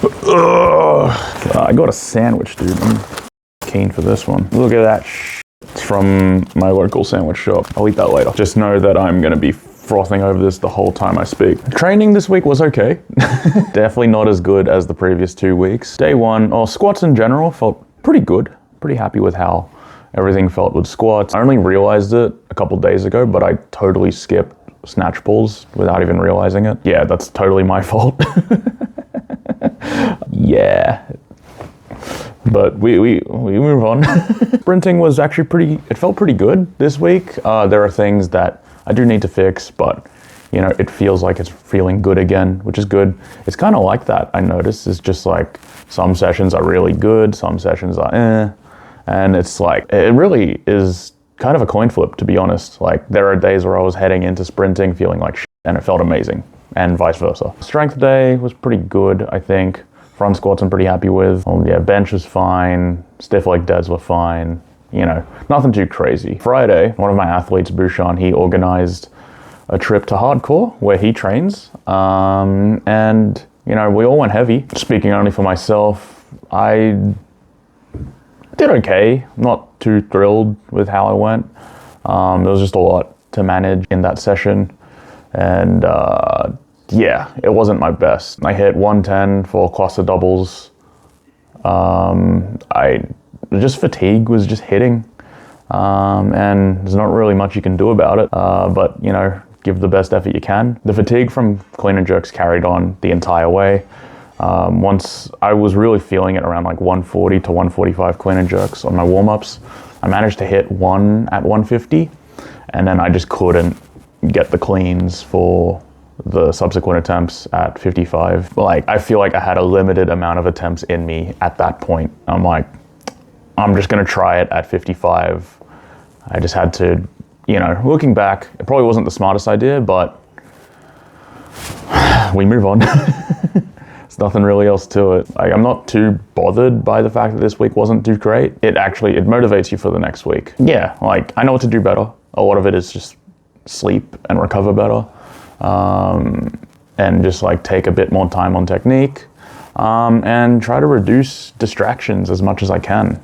I got a sandwich, dude. I'm keen for this one. Look at that It's from my local sandwich shop. I'll eat that later. Just know that I'm gonna be frothing over this the whole time I speak. Training this week was okay. Definitely not as good as the previous 2 weeks. Day one, squats in general felt pretty good. Pretty happy with how everything felt with squats. I only realized it a couple days ago, but I totally skipped snatch pulls without even realizing it. Yeah, that's totally my fault. Yeah. But we move on. Sprinting was actually it felt pretty good this week. There are things that I do need to fix, but you know, it feels like it's feeling good again, which is good. It's kind of like that, I noticed. It's just like some sessions are really good, some sessions are and it's like, it really is kind of a coin flip, to be honest. Like, there are days where I was heading into sprinting feeling like shit, and it felt amazing, and vice versa. Strength day was pretty good, I think. Front squats I'm pretty happy with. Yeah, bench was fine. Stiff leg deads were fine. You know, nothing too crazy. Friday, one of my athletes, Bouchon, he organized a trip to Hardcore where he trains. And, you know, we all went heavy. Speaking only for myself, I did okay. Not too thrilled with how I went. There was just a lot to manage in that session. And yeah, it wasn't my best. I hit 110 for cluster doubles. Just fatigue was just hitting. And there's not really much you can do about it. But, you know, give the best effort you can. The fatigue from clean and jerks carried on the entire way. Once I was really feeling it around like 140 to 145 clean and jerks on my warm-ups. I managed to hit one at 150, and then I just couldn't get the cleans for the subsequent attempts at 55. Like, I feel like I had a limited amount of attempts in me at that point. I'm like, I'm just gonna try it at 55. I just had to, you know, looking back, it probably wasn't the smartest idea, but we move on. There's nothing really else to it. Like, I'm not too bothered by the fact that this week wasn't too great. It motivates you for the next week. Yeah, like, I know what to do better. A lot of it is just sleep and recover better. And just like take a bit more time on technique, and try to reduce distractions as much as I can.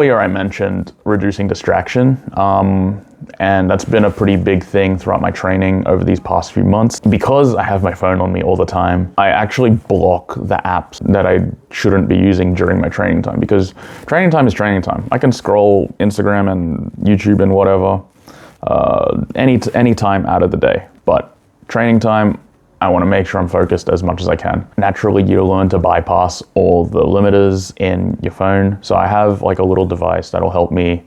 earlier I mentioned reducing distraction, and that's been a pretty big thing throughout my training over these past few months. Because I have my phone on me all the time, I actually block the apps that I shouldn't be using during my training time, because training time is training time. I can scroll Instagram and YouTube and whatever any time out of the day, but training time, I want to make sure I'm focused as much as I can. Naturally, you learn to bypass all the limiters in your phone. So I have like a little device that'll help me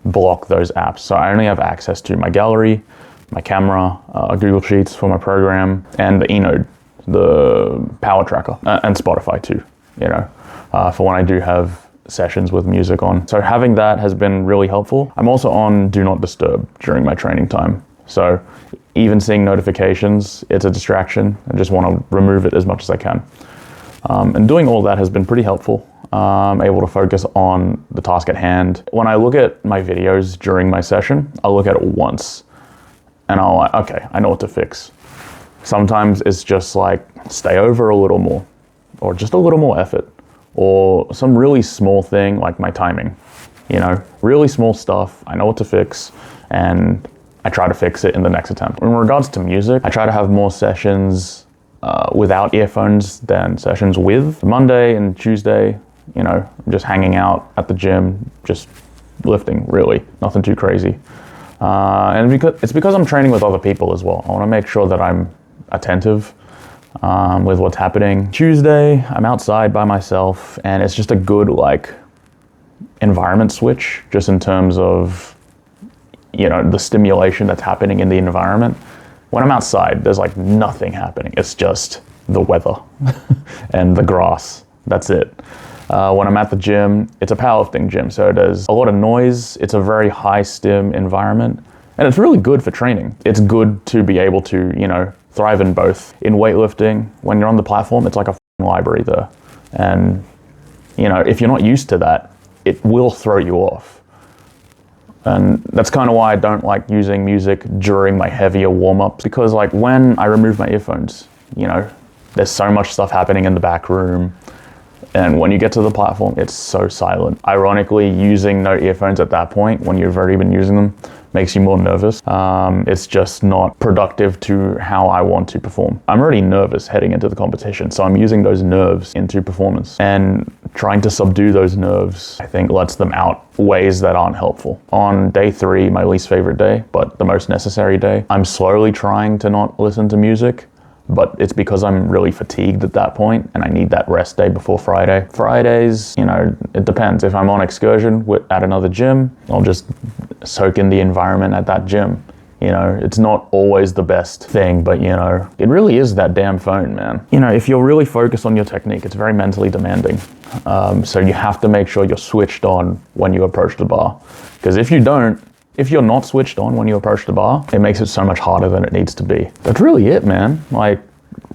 block those apps. So I only have access to my gallery, my camera, Google Sheets for my program, and the eNode, the power tracker, and Spotify too, for when I do have sessions with music on. So having that has been really helpful. I'm also on Do Not Disturb during my training time. So even seeing notifications, it's a distraction. I just want to remove it as much as I can. And doing all that has been pretty helpful. I'm able to focus on the task at hand. When I look at my videos during my session, I'll look at it once and I'll like, okay, I know what to fix. Sometimes it's just like stay over a little more, or just a little more effort, or some really small thing like my timing, really small stuff. I know what to fix, and I try to fix it in the next attempt. In regards to music, I try to have more sessions without earphones than sessions with. Monday and Tuesday, just hanging out at the gym, just lifting, really, nothing too crazy. And because I'm training with other people as well, I want to make sure that I'm attentive with what's happening. Tuesday, I'm outside by myself, and it's just a good environment switch, just in terms of the stimulation that's happening in the environment. When I'm outside, there's nothing happening. It's just the weather and the grass. That's it. When I'm at the gym, it's a powerlifting gym, so there's a lot of noise. It's a very high stim environment, and it's really good for training. It's good to be able to, thrive in both. In weightlifting, when you're on the platform, it's like a library there. And, if you're not used to that, it will throw you off. And that's kind of why I don't like using music during my heavier warm-ups, because when I remove my earphones, there's so much stuff happening in the back room. And when you get to the platform, it's so silent. Ironically, using no earphones at that point, when you've already been using them, makes you more nervous. It's just not productive to how I want to perform. I'm already nervous heading into the competition, so I'm using those nerves into performance. And trying to subdue those nerves, I think, lets them out ways that aren't helpful. On day 3, my least favorite day, but the most necessary day, I'm slowly trying to not listen to music, but it's because I'm really fatigued at that point and I need that rest day before Friday. Fridays, it depends. If I'm on excursion at another gym, I'll just soak in the environment at that gym. It's not always the best thing, but it really is that damn phone, man. If you're really focused on your technique, it's very mentally demanding. So you have to make sure you're switched on when you approach the bar. Because if you're not switched on when you approach the bar, it makes it so much harder than it needs to be. That's really it, man.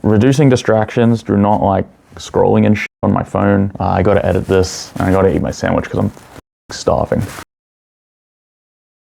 Reducing distractions, do not scrolling and shit on my phone. I gotta edit this, and I gotta eat my sandwich because I'm starving.